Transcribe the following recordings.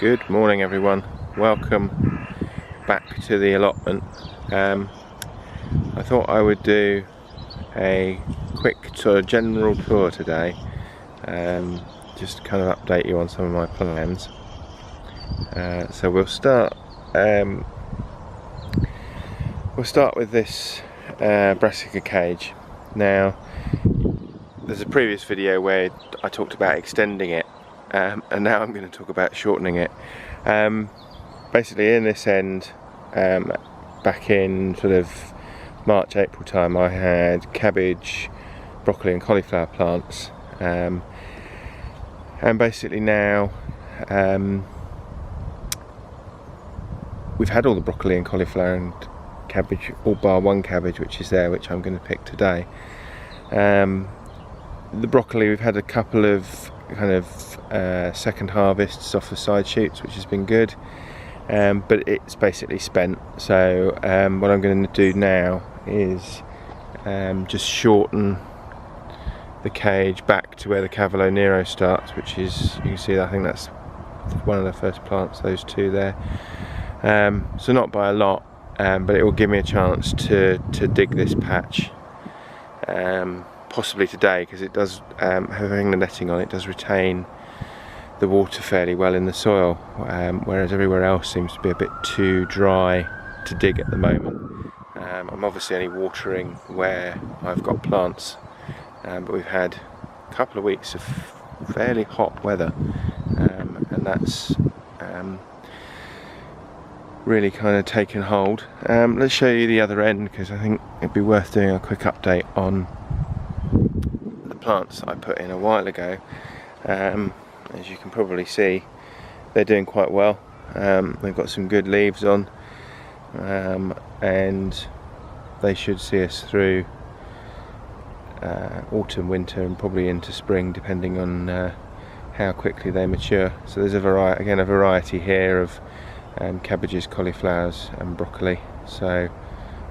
Good morning everyone, welcome back to the allotment. I thought I would do a quick sort of general tour today, just to kind of update you on some of my plans. So we'll start with this brassica cage. Now there's a previous video where I talked about extending it, and now I'm going to talk about shortening it. Basically in this end, back in sort of March, April time, I had cabbage, broccoli and cauliflower plants, and basically now we've had all the broccoli and cauliflower and cabbage, all bar one cabbage which is there, which I'm going to pick today. The broccoli, we've had a couple of kind of second harvests off the side shoots, which has been good, but it's basically spent. So what I'm going to do now is just shorten the cage back to where the Cavolo Nero starts, which is, you can see, I think that's one of the first plants, those two there. So not by a lot, but it will give me a chance to dig this patch, possibly today, because it does, having the netting on, it does retain the water fairly well in the soil, whereas everywhere else seems to be a bit too dry to dig at the moment. I'm obviously only watering where I've got plants, but we've had a couple of weeks of fairly hot weather, and that's really kind of taken hold. Let's show you the other end, because I think it'd be worth doing a quick update on the plants I put in a while ago. As you can probably see, they're doing quite well. They've got some good leaves on, and they should see us through autumn, winter and probably into spring, depending on how quickly they mature. So there's a variety here of cabbages, cauliflowers and broccoli. So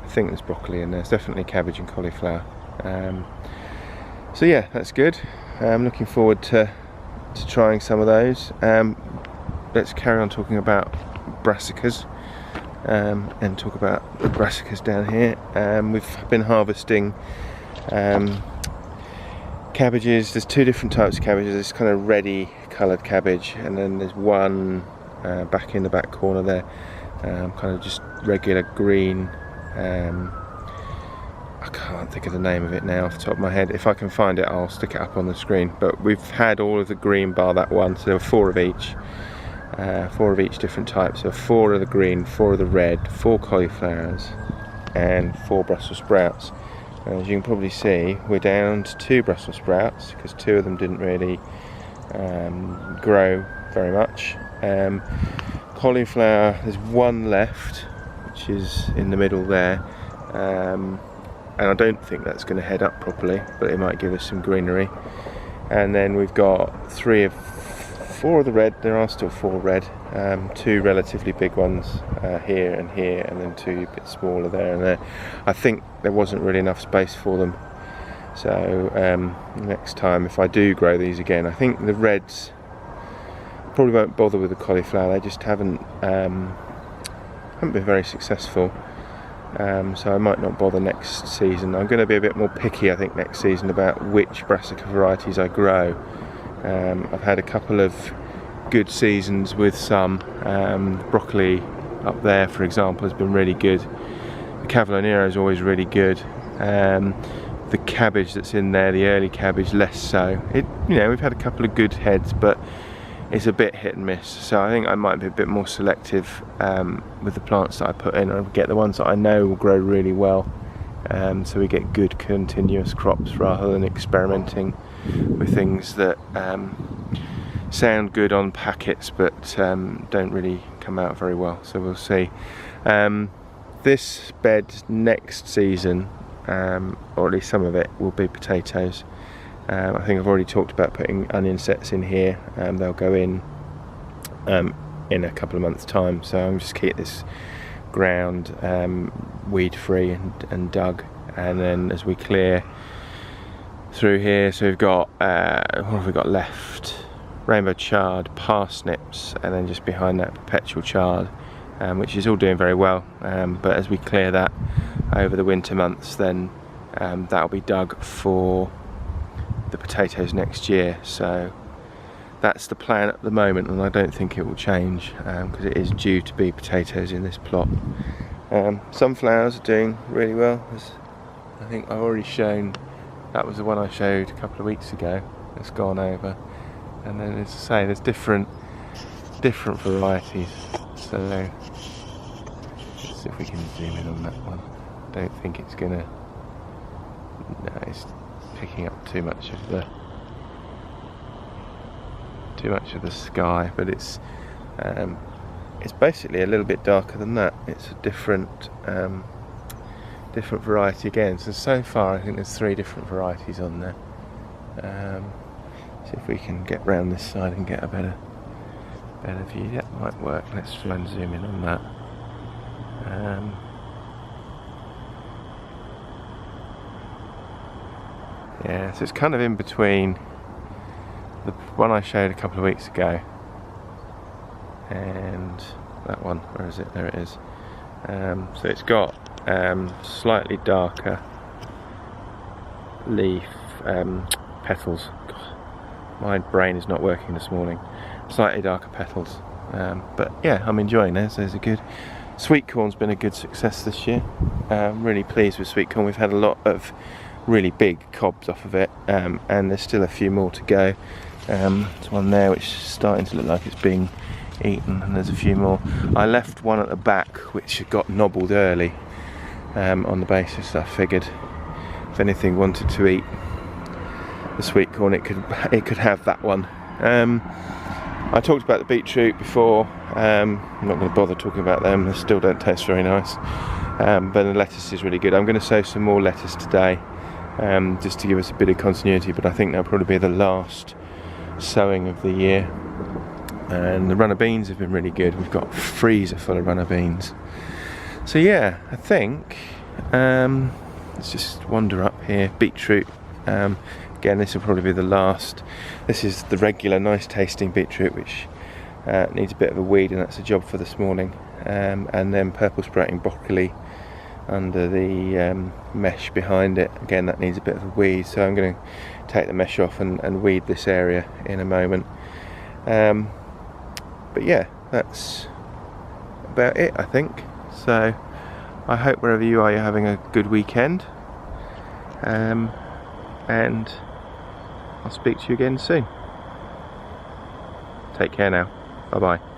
I think there's broccoli in there. There's definitely cabbage and cauliflower. So yeah, that's good. I'm looking forward to trying some of those. Let's carry on talking about brassicas, and talk about the brassicas down here. We've been harvesting cabbages. There's two different types of cabbages. There's kind of reddy coloured cabbage, and then there's one back in the back corner there, kind of just regular green. I can't think of the name of it now off the top of my head. If I can find it, I'll stick it up on the screen. But we've had all of the green bar that one, so there were four of each different type. So 4 of the green, 4 of the red, 4 cauliflowers and 4 Brussels sprouts. And as you can probably see, we're down to 2 Brussels sprouts, because 2 of them didn't really grow very much. Cauliflower, there's 1 left, which is in the middle there, and I don't think that's going to head up properly, but it might give us some greenery. And then we've got 4 of the red. There are still 4 red, 2 relatively big ones here, and then 2 a bit smaller there and there. I think there wasn't really enough space for them, so next time if I do grow these again, I think the reds probably won't bother with the cauliflower. They just haven't been very successful, so I might not bother next season. I'm going to be a bit more picky, I think, next season about which brassica varieties I grow. I've had a couple of good seasons with some. Broccoli up there, for example, has been really good. The Cavolo Nero is always really good. The cabbage that's in there, the early cabbage, less so. We've had a couple of good heads, but it's a bit hit and miss. So I think I might be a bit more selective with the plants that I put in. I'll get the ones that I know will grow really well, so we get good continuous crops rather than experimenting with things that sound good on packets but don't really come out very well. So we'll see. This bed next season, or at least some of it, will be potatoes. I think I've already talked about putting onion sets in here. They'll go in a couple of months' time, so I'm just keep this ground weed free and dug, and then as we clear through here, so we've got what have we got left? rainbow chard, parsnips, and then just behind that perpetual chard, which is all doing very well. But as we clear that over the winter months, then that'll be dug for the potatoes next year. So that's the plan at the moment, and I don't think it will change because it is due to be potatoes in this plot. Sunflowers are doing really well. As I think I've already shown, that was the one I showed a couple of weeks ago. It's gone over, and then as I say, there's different varieties. So let's see if we can zoom in on that one. I don't think it's gonna. No, it's picking up too much of the sky, but it's basically a little bit darker than that. It's a different variety again. So far I think there's 3 different varieties on there. See if we can get round this side and get a better view. That might work. Let's try and zoom in on that. Yeah, so it's kind of in between the one I showed a couple of weeks ago and that one. Where is it? There it is. So it's got slightly darker leaf petals. God, my brain is not working this morning. Slightly darker petals, but yeah, I'm enjoying this. There's a good sweet corn's been a good success this year. Really pleased with sweet corn. We've had a lot of really big cobs off of it, and there's still a few more to go. There's one there which is starting to look like it's being eaten, and there's a few more. I left one at the back which got nobbled early, on the basis that I figured if anything wanted to eat the sweet corn, it could have that one. I talked about the beetroot before. I'm not going to bother talking about them, they still don't taste very nice. But the lettuce is really good. I'm going to sow some more lettuce today, just to give us a bit of continuity, but I think that'll probably be the last sowing of the year. And the runner beans have been really good. We've got a freezer full of runner beans. So yeah, I think let's just wander up here. Beetroot, again, this will probably be the last. This is the regular nice tasting beetroot, which needs a bit of a weed, and that's a job for this morning. And then purple sprouting broccoli under the mesh behind it. Again, that needs a bit of a weed, so I'm going to take the mesh off and weed this area in a moment. But yeah, that's about it, I think. So I hope wherever you are, you're having a good weekend, and I'll speak to you again soon. Take care now. Bye bye.